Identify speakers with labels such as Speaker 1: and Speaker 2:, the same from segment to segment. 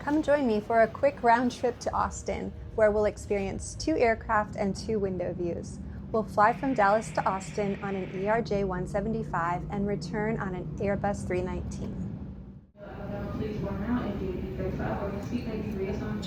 Speaker 1: Come join me for a quick round trip to Austin, where we'll experience 2 aircraft and 2 window views. We'll fly from Dallas to Austin on an ERJ-175 and return on an Airbus 319.
Speaker 2: Please warm out and do D35 or speak maybe 3 is on.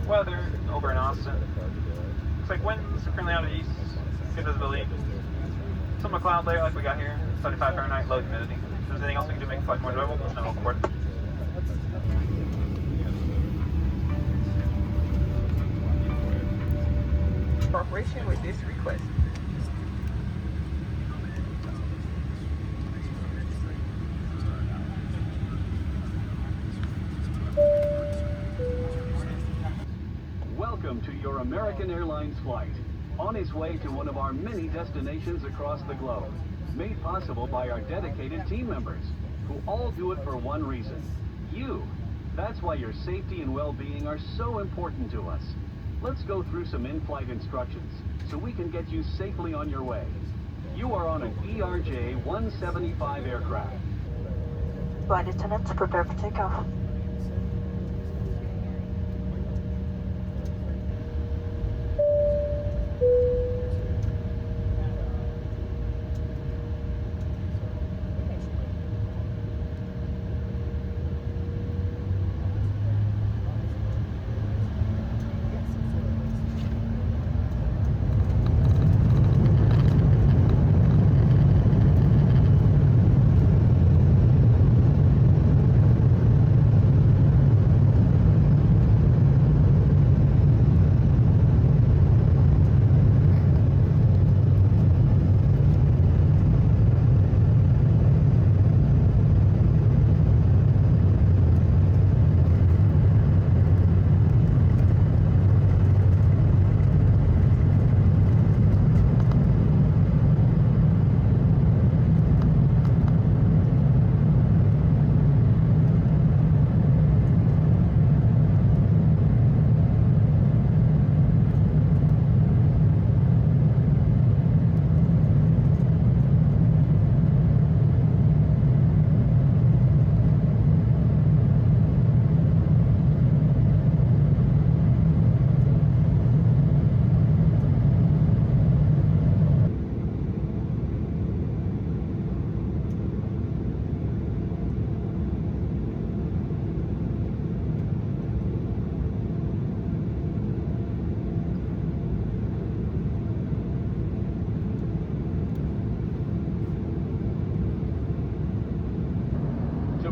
Speaker 3: Weather over in Austin. Looks like winds currently out of the east. Good visibility. Some cloud layer like we got here. 75 Fahrenheit, low humidity. If there's anything else we can do to make the flight more enjoyable, no, of course.
Speaker 4: Cooperation with this request.
Speaker 5: Welcome to your American Airlines flight. On its way to one of our many destinations across the globe. Made possible by our dedicated team members, who all do it for one reason. You. That's why your safety and well-being are so important to us. Let's go through some in-flight instructions, so we can get you safely on your way. You are on an ERJ-175 aircraft.
Speaker 6: Flight attendants, prepare for takeoff.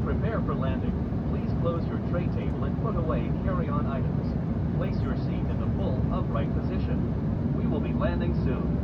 Speaker 5: Prepare for landing. Please close your tray table and put away carry-on items. Place your seat in the full upright position. We will be landing soon.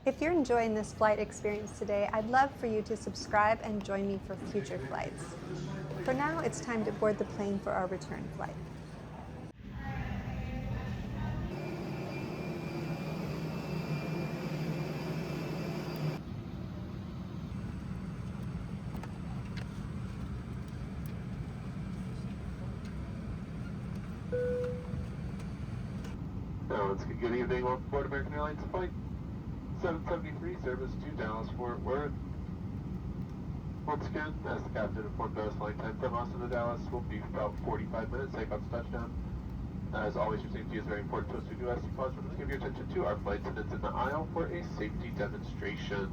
Speaker 1: If you're enjoying this flight experience today, I'd love for you to subscribe and join me for future flights. For now, it's time to board the plane for our return flight.
Speaker 7: Good evening, welcome aboard American Airlines Flight 773, service to Dallas Fort Worth. Once again, as the captain informed us, flight time from Austin to Dallas will be about 45 minutes, takeoff to touchdown. As always, your safety is very important to us. We do ask you pause for this, give your attention to our flight attendants in the aisle for a safety demonstration.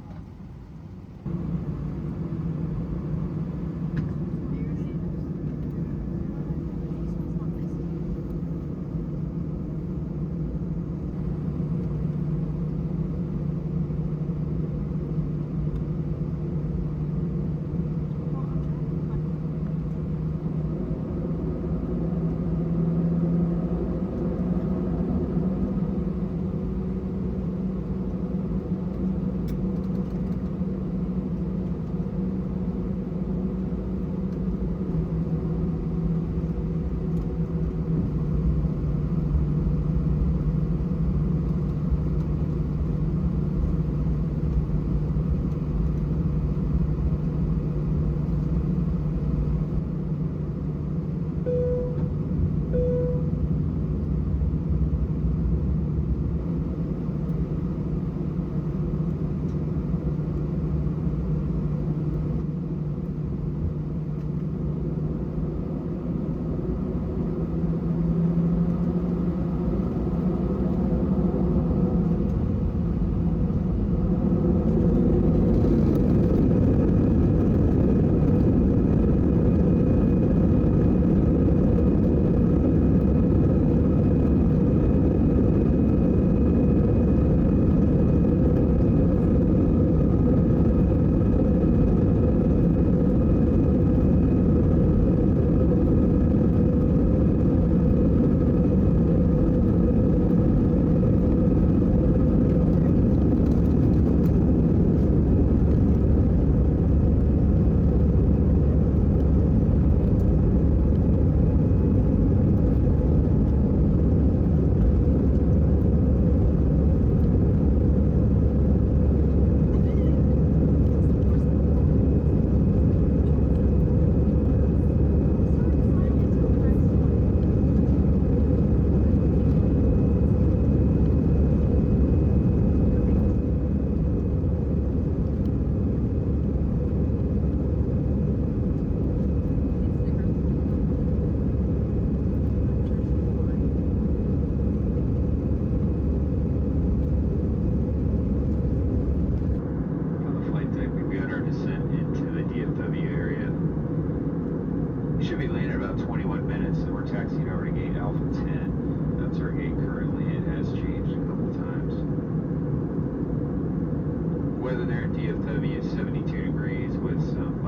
Speaker 7: Weather there at DFW is 72 degrees with some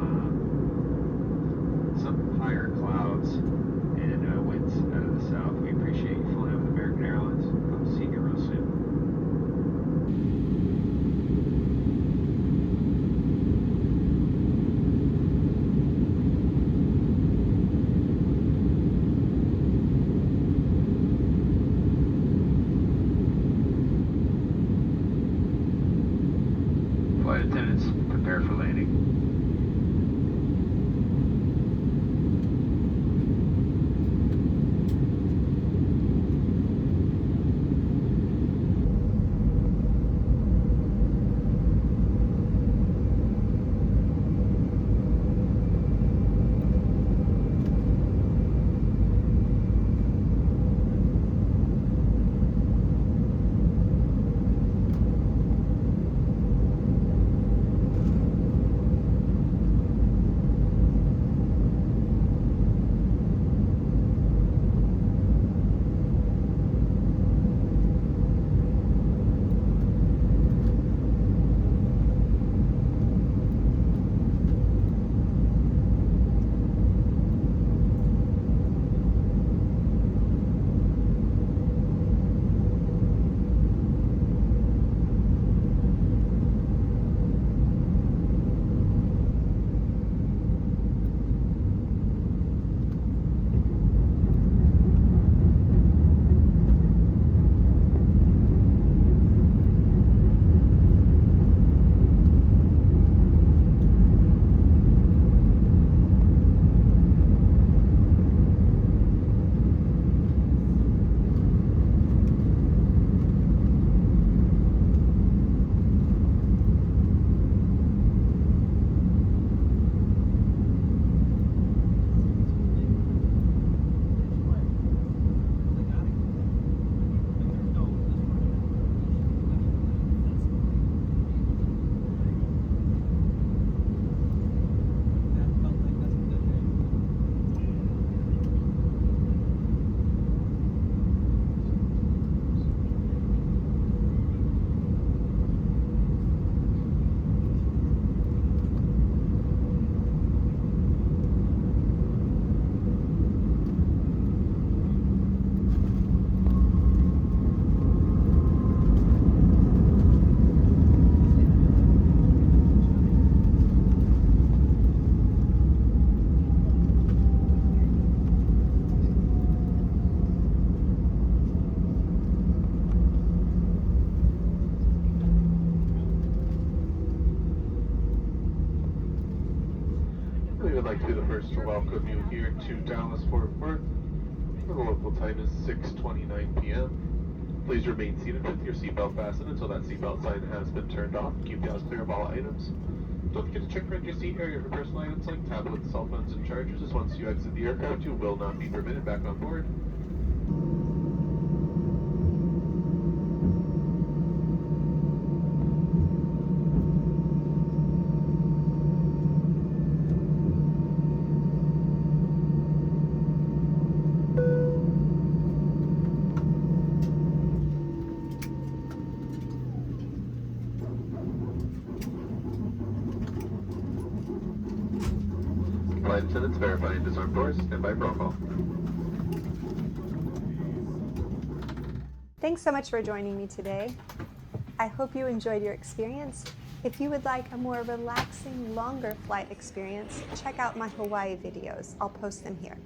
Speaker 7: higher clouds and winds out of the south. We appreciate you flying with American Airlines. Hope to see you real soon. Flight attendants, prepare for landing. would like to be the first to welcome you here to Dallas Fort Worth. The local time is 6:29 p.m. Please remain seated with your seatbelt fastened until that seatbelt sign has been turned off. Keep the house clear of all items. Don't forget to check around your seat area for personal items like tablets, cell phones, and chargers, as once you exit the aircraft, you will not be permitted back on board. Flight attendants verifying disarm doors, stand by protocol.
Speaker 1: Thanks so much for joining me today. I hope you enjoyed your experience. If you would like a more relaxing, longer flight experience, check out my Hawaii videos. I'll post them here.